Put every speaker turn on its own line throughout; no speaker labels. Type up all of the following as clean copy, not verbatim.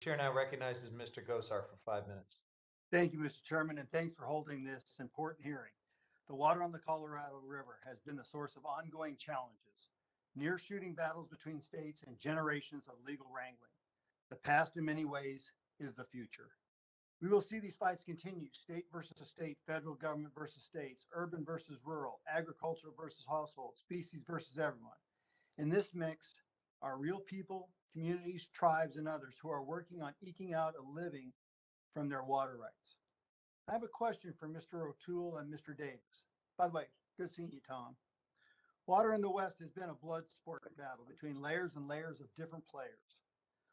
Chair now recognizes Mr. Gosar for 5 minutes.
Thank you, Mr. Chairman, and thanks for holding this important hearing. The water on the Colorado River has been the source of ongoing challenges, near shooting battles between states and generations of legal wrangling. The past in many ways is the future. We will see these fights continue, state versus state, federal government versus states, urban versus rural, agricultural versus household, species versus everyone. In this mix are real people, communities, tribes, and others who are working on eking out a living from their water rights. I have a question for Mr. O'Toole and Mr. Davis. By the way, good seeing you, Tom. Water in the West has been a blood sport battle between layers and layers of different players.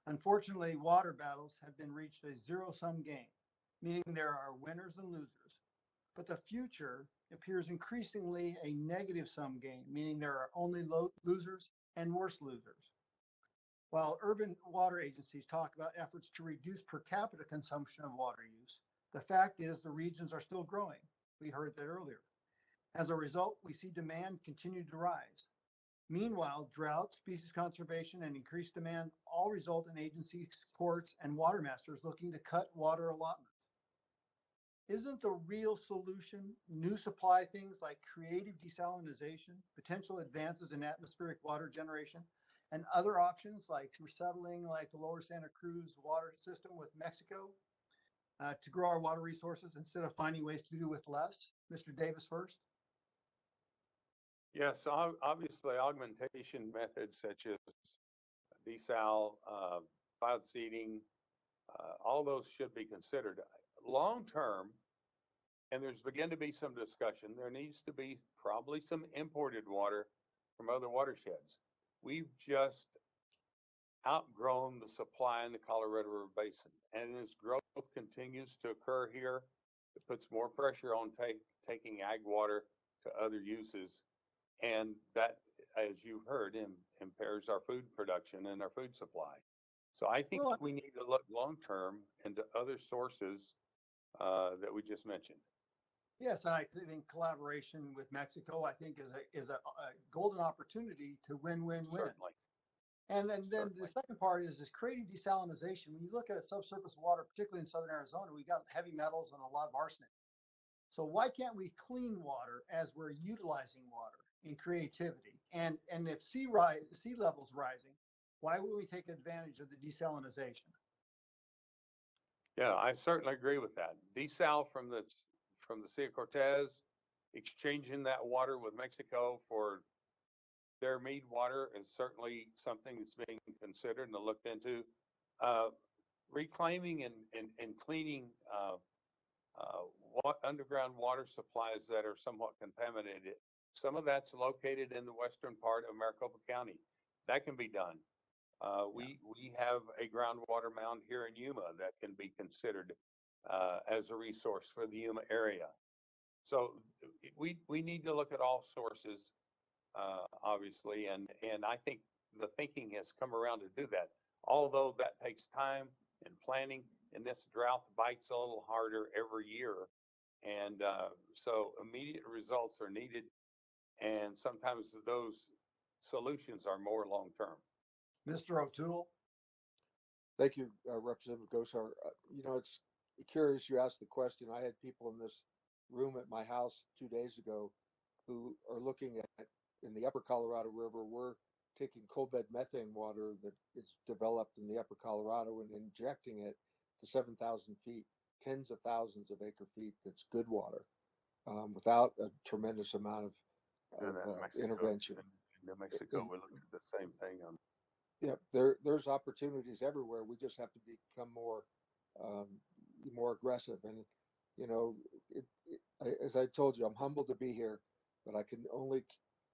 Unfortunately, water battles have been reached a zero-sum game, meaning there are winners and losers. But the future appears increasingly a negative-sum game, meaning there are only losers and worse losers. While urban water agencies talk about efforts to reduce per capita consumption of water use, the fact is the regions are still growing. We heard that earlier. As a result, we see demand continue to rise. Meanwhile, drought, species conservation, and increased demand all result in agencies, courts, and water masters looking to cut water allotments. Isn't the real solution new supply things like creative desalination, potential advances in atmospheric water generation, and other options like resettling like the Lower Santa Cruz water system with Mexico to grow our water resources instead of finding ways to do with less? Mr. Davis first.
Yes, obviously augmentation methods such as desal, cloud seeding, all those should be considered. Long term, and there's begun to be some discussion, there needs to be probably some imported water from other watersheds. We've just outgrown the supply in the Colorado River Basin, and as growth continues to occur here, it puts more pressure on taking ag water to other uses. And that, as you've heard, impairs our food production and our food supply. So I think we need to look long-term into other sources that we just mentioned.
Yes, and I think collaboration with Mexico, I think, is a golden opportunity to win-win-win.
Certainly.
And then the second part is creative desalination. When you look at subsurface water, particularly in southern Arizona, we got heavy metals and a lot of arsenic. So why can't we clean water as we're utilizing water in creativity? And if sea levels rising, why would we take advantage of the desalination?
Yeah, I certainly agree with that. Desal from the Sea of Cortez, exchanging that water with Mexico for their mead water is certainly something that's being considered and looked into. Reclaiming and cleaning underground water supplies that are somewhat contaminated. Some of that's located in the western part of Maricopa County. That can be done. We have a groundwater mound here in Yuma that can be considered as a resource for the Yuma area. So we need to look at all sources, obviously, and I think the thinking has come around to do that. Although that takes time and planning, and this drought bites a little harder every year. And so immediate results are needed. And sometimes those solutions are more long-term.
Mr. O'Toole.
Thank you, Representative Gosar. It's curious you asked the question. I had people in this room at my house 2 days ago who are looking at, in the upper Colorado River, we're taking coal bed methane water that is developed in the upper Colorado and injecting it to 7,000 feet, tens of thousands of acre feet. That's good water without a tremendous amount of intervention.
In New Mexico, we look at the same thing.
Yeah, there's opportunities everywhere. We just have to become more aggressive. And as I told you, I'm humbled to be here, but I can only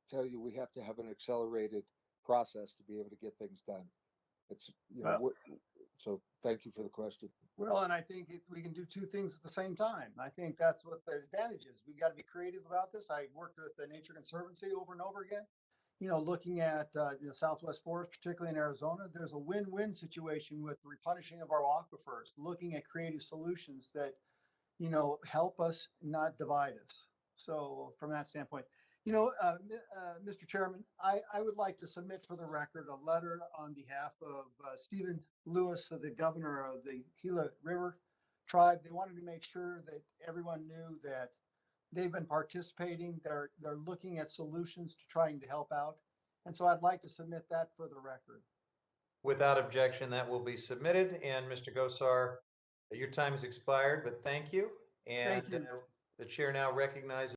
tell you we have to have an accelerated process to be able to get things done. It's so thank you for the question.
Well, and I think we can do two things at the same time. I think that's what the advantage is. We got to be creative about this. I worked with the Nature Conservancy over and over again. Looking at Southwest Forest, particularly in Arizona, there's a win-win situation with replenishing of our aquifers, looking at creative solutions that, help us, not divide us. So from that standpoint, Mr. Chairman, I would like to submit for the record a letter on behalf of Stephen Lewis, the governor of the Gila River tribe. They wanted to make sure that everyone knew that they've been participating. They're looking at solutions to trying to help out. And so I'd like to submit that for the record.
Without objection, that will be submitted. And Mr. Gosar, your time has expired, but thank you. And
Thank you.
the chair now recognizes